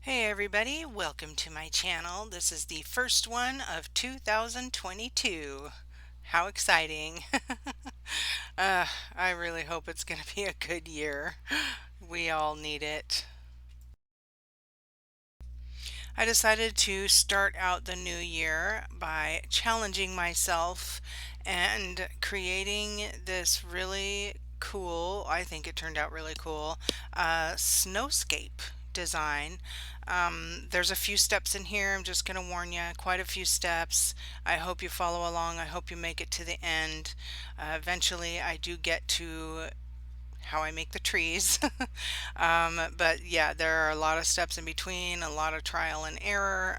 Hey everybody, welcome to my channel. This is the first one of 2022. How exciting. uh, I really hope it's going to be a good year. We all need it. I decided to start out the new year by challenging myself and creating this really cool, I think it turned out really cool, snowscape design. There's a few steps in here. I'm just going to warn you, quite a few steps. I hope you follow along. I hope you make it to the end. Eventually, I do get to how I make the trees. But yeah, there are a lot of steps in between, a lot of trial and error.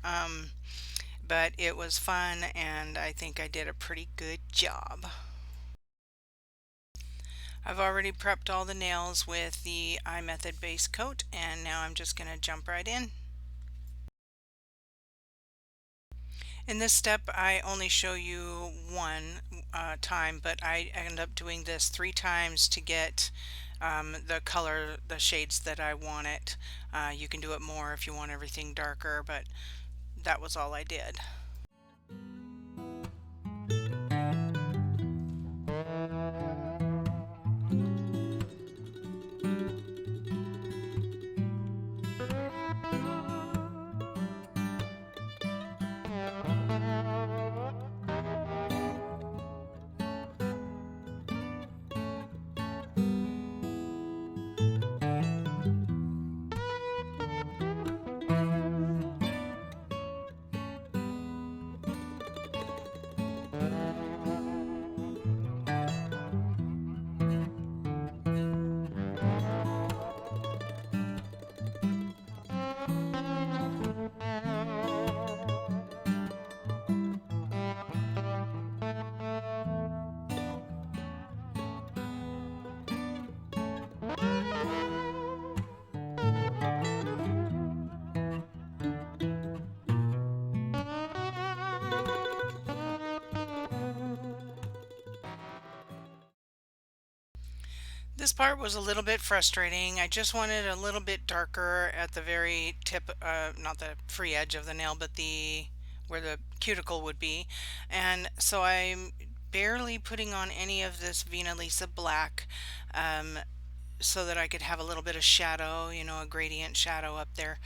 But it was fun, and I think I did a pretty good job. I've already prepped all the nails with the iMethod base coat, and now I'm just going to jump right in. In this step, I only show you one time, but I end up doing this 3 times to get the color, the shades that I want it. You can do it more if you want everything darker, but that was all I did. This part was a little bit frustrating. I just wanted a little bit darker at the very tip, not the free edge of the nail, but the where the cuticle would be. And so I'm barely putting on any of this Vina Lisa black um, so that I could have a little bit of shadow, you know, a gradient shadow up there.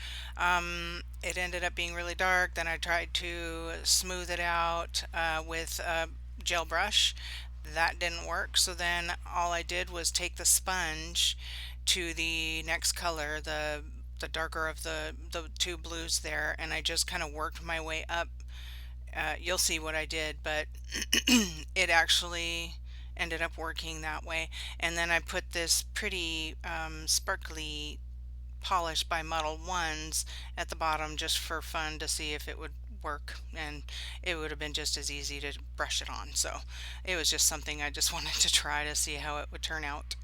It ended up being really dark. Then I tried to smooth it out with a gel brush. That didn't work, so then all I did was take the sponge to the next color, the darker of the two blues there, and I just kind of worked my way up. You'll see what I did, but it actually ended up working that way. And then I put this pretty sparkly polish by Model Ones at the bottom just for fun to see if it would work, and it would have been just as easy to brush it on. So it was just something I just wanted to try to see how it would turn out.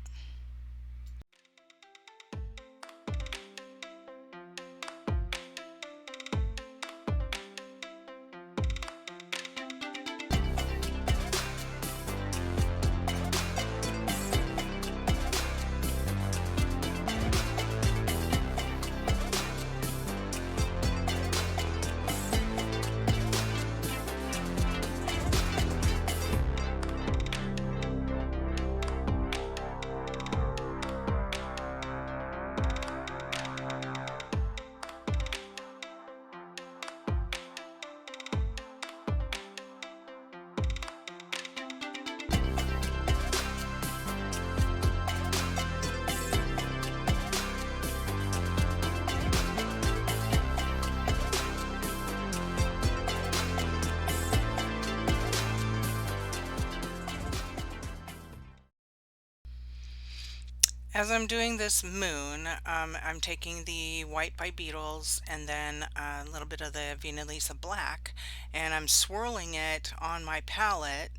As I'm doing this moon, I'm taking the white by Beetles and then a little bit of the Vina Lisa black, and I'm swirling it on my palette,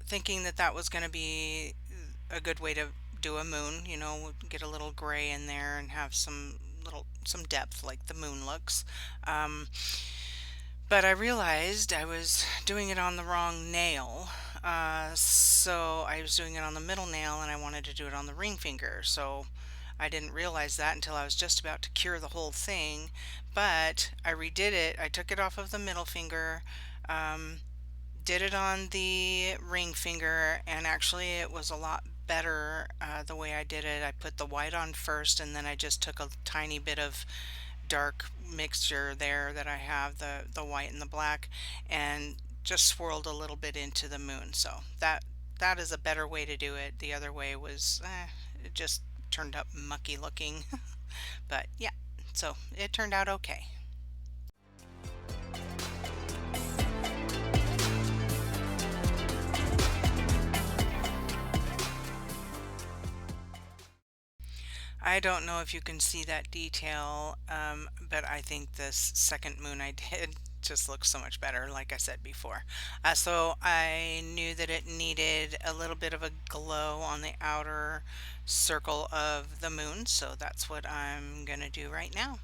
thinking that that was going to be a good way to do a moon, you know, get a little gray in there and have some depth like the moon looks. Um, but I realized I was doing it on the wrong nail. So I was doing it on the middle nail and I wanted to do it on the ring finger. So I didn't realize that until I was just about to cure the whole thing, but I redid it. I took it off of the middle finger, um, did it on the ring finger, and actually it was a lot better the way I did it. I put the white on first, and then I just took a tiny bit of dark mixture there that I have, the white and the black, and just swirled a little bit into the moon. So that is a better way to do it. The other way was it just turned up mucky looking. But yeah, so it turned out okay. I don't know if you can see that detail, but I think this second moon I did just looks so much better, like I said before. So I knew that it needed a little bit of a glow on the outer circle of the moon, so that's what I'm gonna do right now.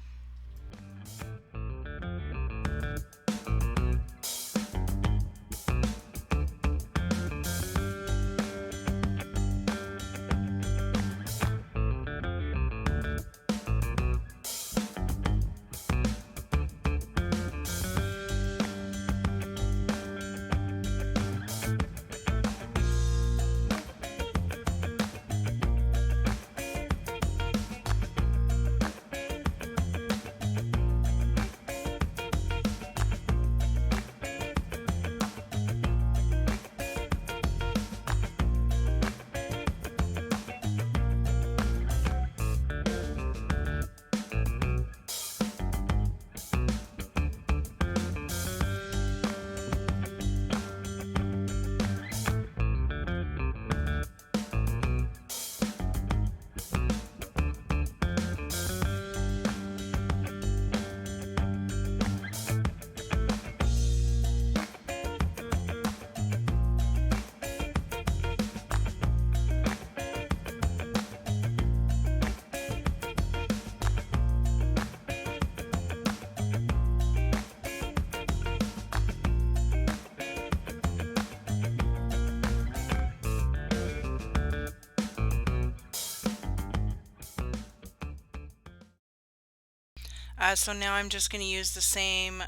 So now I'm just going to use the same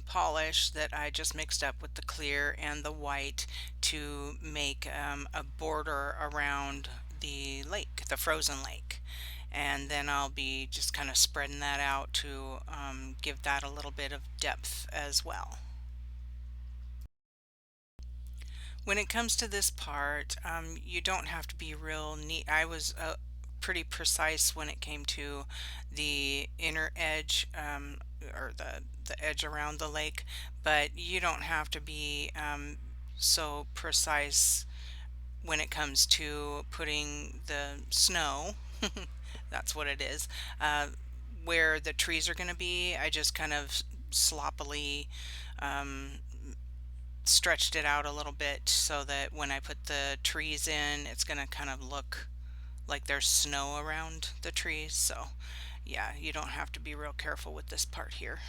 polish that I just mixed up with the clear and the white to make a border around the lake, the frozen lake. And then I'll be just kind of spreading that out to give that a little bit of depth as well. When it comes to this part, you don't have to be real neat. I was pretty precise when it came to the inner edge, or the edge around the lake, but you don't have to be so precise when it comes to putting the snow. That's what it is. Where the trees are going to be, I just kind of sloppily um, stretched it out a little bit so that when I put the trees in, it's going to kind of look like there's snow around the trees. So yeah, you don't have to be real careful with this part here.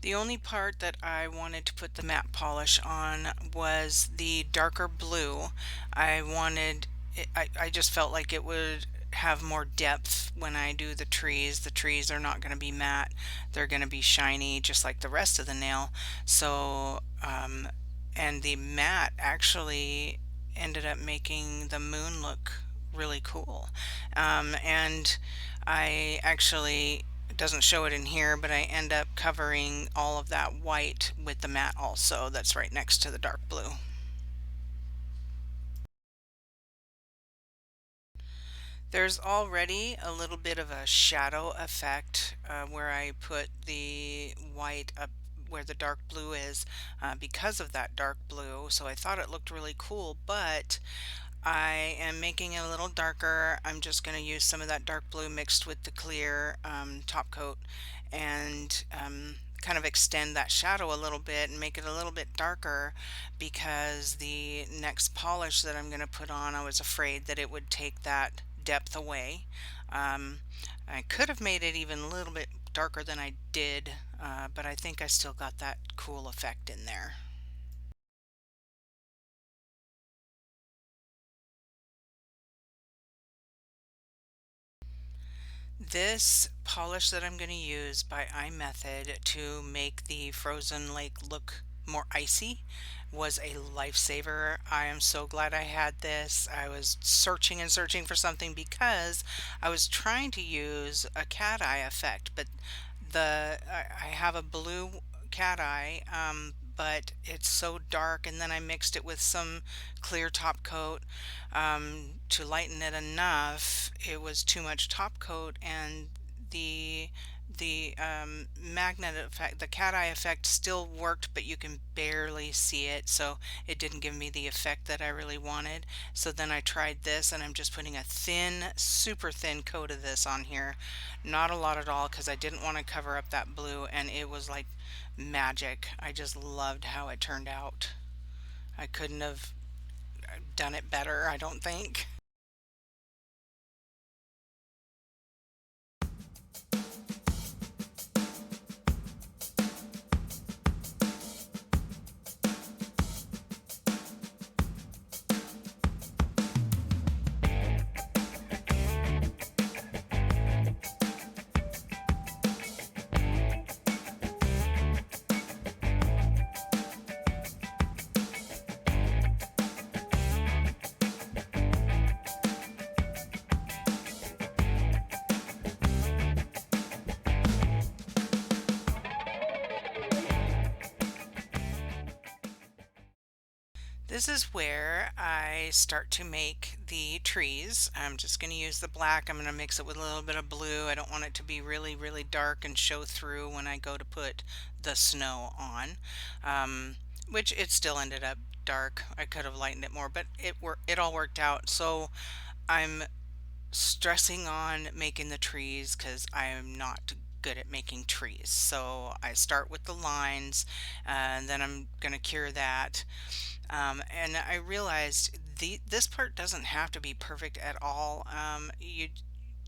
The only part that I wanted to put the matte polish on was the darker blue. I just felt like it would have more depth when I do the trees. The trees are not going to be matte, they're going to be shiny just like the rest of the nail. So, and the matte actually ended up making the moon look really cool. And I actually, it doesn't show it in here, but I end up covering all of that white with the matte also that's right next to the dark blue. There's already a little bit of a shadow effect where I put the white up where the dark blue is because of that dark blue. So I thought it looked really cool, but I am making it a little darker. I'm just going to use some of that dark blue mixed with the clear top coat and kind of extend that shadow a little bit and make it a little bit darker because the next polish that I'm going to put on, I was afraid that it would take that depth away. Um, I could have made it even a little bit darker than I did, but I think I still got that cool effect in there. This polish that I'm going to use by iMethod to make the frozen lake look more icy was a lifesaver. I am so glad I had this. I was searching and searching for something because I was trying to use a cat eye effect, but I have a blue cat eye, but it's so dark, and then I mixed it with some clear top coat to lighten it enough. It was too much top coat, and the the magnet effect, the cat eye effect still worked, but you can barely see it, so it didn't give me the effect that I really wanted. So then I tried this, and I'm just putting a thin, super thin coat of this on here. Not a lot at all, because I didn't want to cover up that blue, and it was like magic. I just loved how it turned out. I couldn't have done it better, I don't think. This is where I start to make the trees. I'm just going to use the black. I'm going to mix it with a little bit of blue. I don't want it to be really, really dark and show through when I go to put the snow on, which it still ended up dark. I could have lightened it more, but it all worked out. So I'm stressing on making the trees because I am not good at making trees. So I start with the lines, and then I'm going to cure that. And I realized this part doesn't have to be perfect at all. You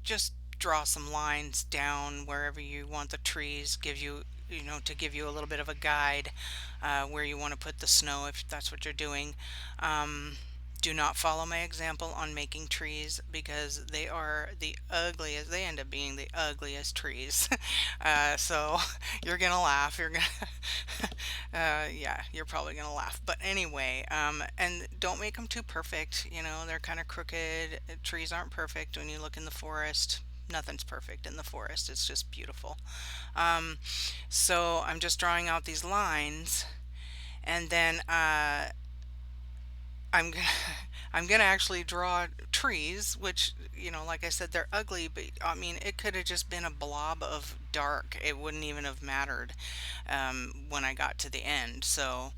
just draw some lines down wherever you want the trees, give you, to give you a little bit of a guide where you want to put the snow if that's what you're doing. Do not follow my example on making trees because they are the ugliest. They end up being the ugliest trees. So you're gonna laugh. You're gonna, yeah, you're probably gonna laugh. But anyway, and don't make them too perfect. They're kind of crooked. Trees aren't perfect. When you look in the forest, nothing's perfect in the forest. It's just beautiful. Um, so I'm just drawing out these lines, and then I'm gonna I'm gonna actually draw trees, which, like I said, they're ugly, but I mean, it could have just been a blob of dark. It wouldn't even have mattered when I got to the end. So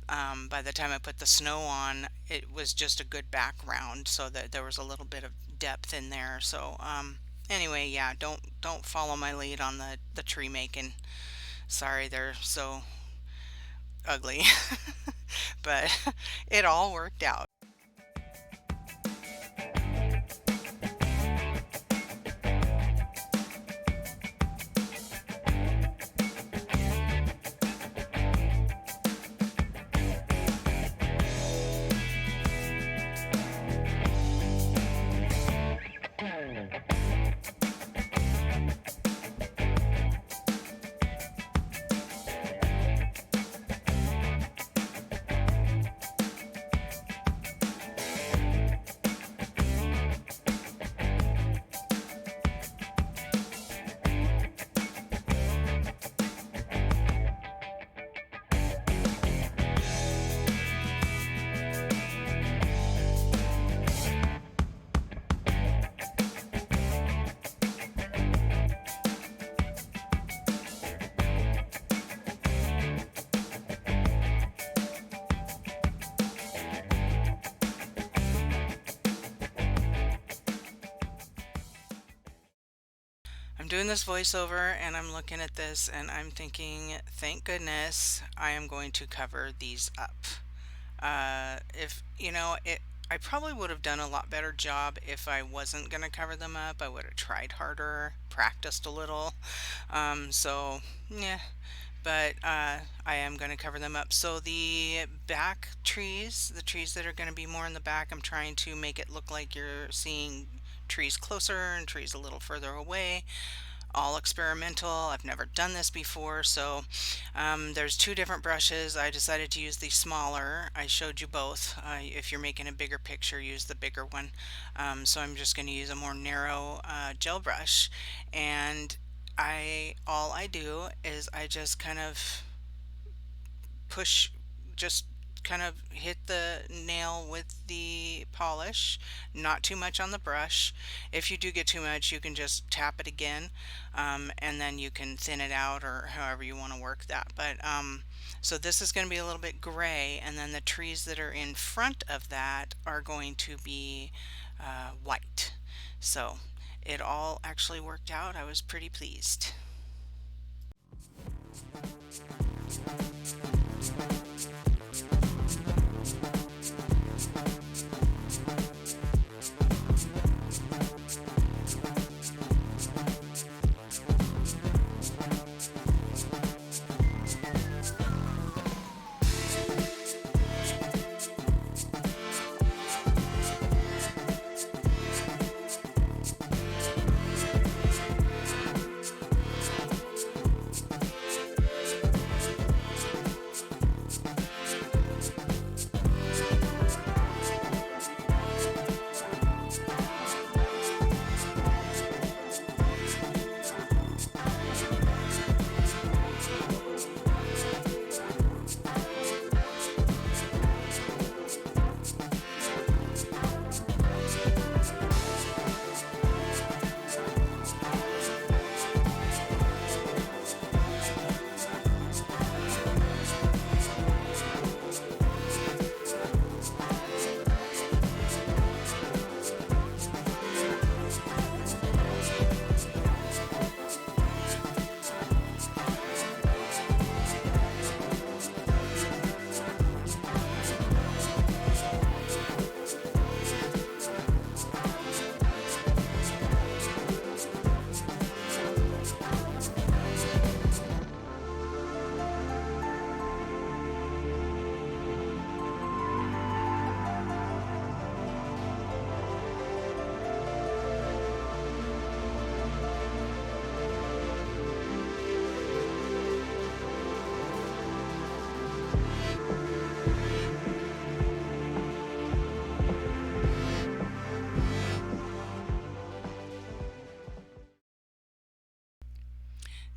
by the time I put the snow on, it was just a good background, so that there was a little bit of depth in there. So anyway, yeah, don't follow my lead on the tree making. Sorry, they're so ugly, but it all worked out. I'm doing this voiceover and I'm looking at this and I'm thinking, thank goodness I am going to cover these up. If you know it, I probably would have done a lot better job if I wasn't going to cover them up. I would have tried harder, practiced a little. Yeah, but I am going to cover them up. So the back trees, the trees that are going to be more in the back, I'm trying to make it look like you're seeing trees closer and trees a little further away. All experimental. I've never done this before, so there's two different brushes. I decided to use the smaller. I showed you both. If you're making a bigger picture, use the bigger one. So I'm just going to use a more narrow gel brush, and all I do is I just kind of push, just kind of hit the nail with the polish, not too much on the brush. If you do get too much, you can just tap it again, and then you can thin it out or however you want to work that. But so this is going to be a little bit gray, and then the trees that are in front of that are going to be white. So it all actually worked out. I was pretty pleased.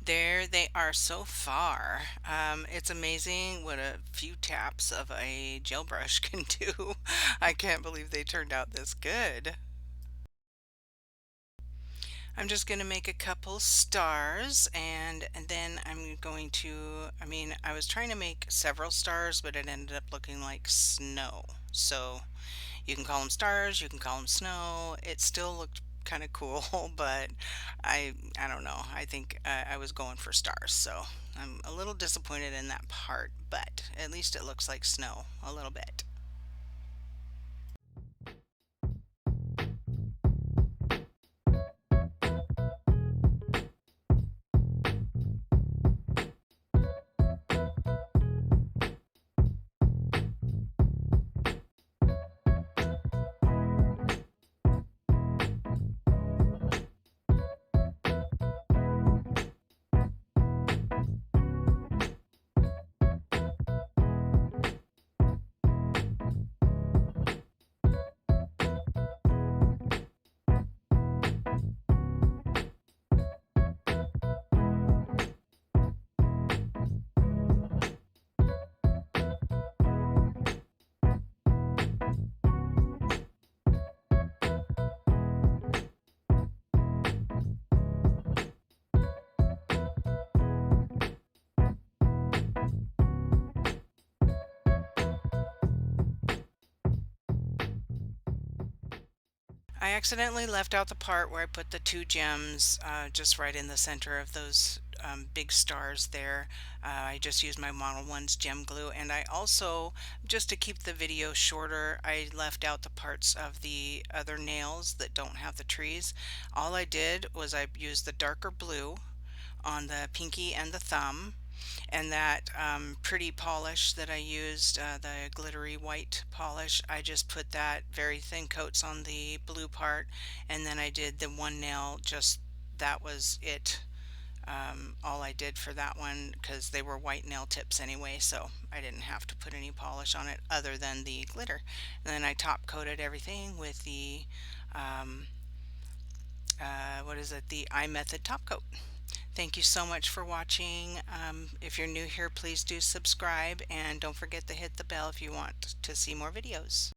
There they are so far. It's amazing what a few taps of a gel brush can do. I can't believe they turned out this good. I'm just going to make a couple stars, and then I'm going to, I mean, I was trying to make several stars, but it ended up looking like snow. So you can call them stars, you can call them snow. It still looked kind of cool, but I don't know. I think I was going for stars, so I'm a little disappointed in that part, but at least it looks like snow a little bit. I accidentally left out the part where I put the two gems just right in the center of those big stars there. I just used my Model 1's gem glue, and I also, just to keep the video shorter, I left out the parts of the other nails that don't have the trees. All I did was I used the darker blue on the pinky and the thumb, and that pretty polish that I used, the glittery white polish, I just put that very thin coats on the blue part, and then I did the one nail, just that was it. All I did for that one, because they were white nail tips anyway, so I didn't have to put any polish on it other than the glitter. And then I top coated everything with the um, what is it, the iMethod top coat. Thank you so much for watching. If you're new here, please do subscribe, and don't forget to hit the bell if you want to see more videos.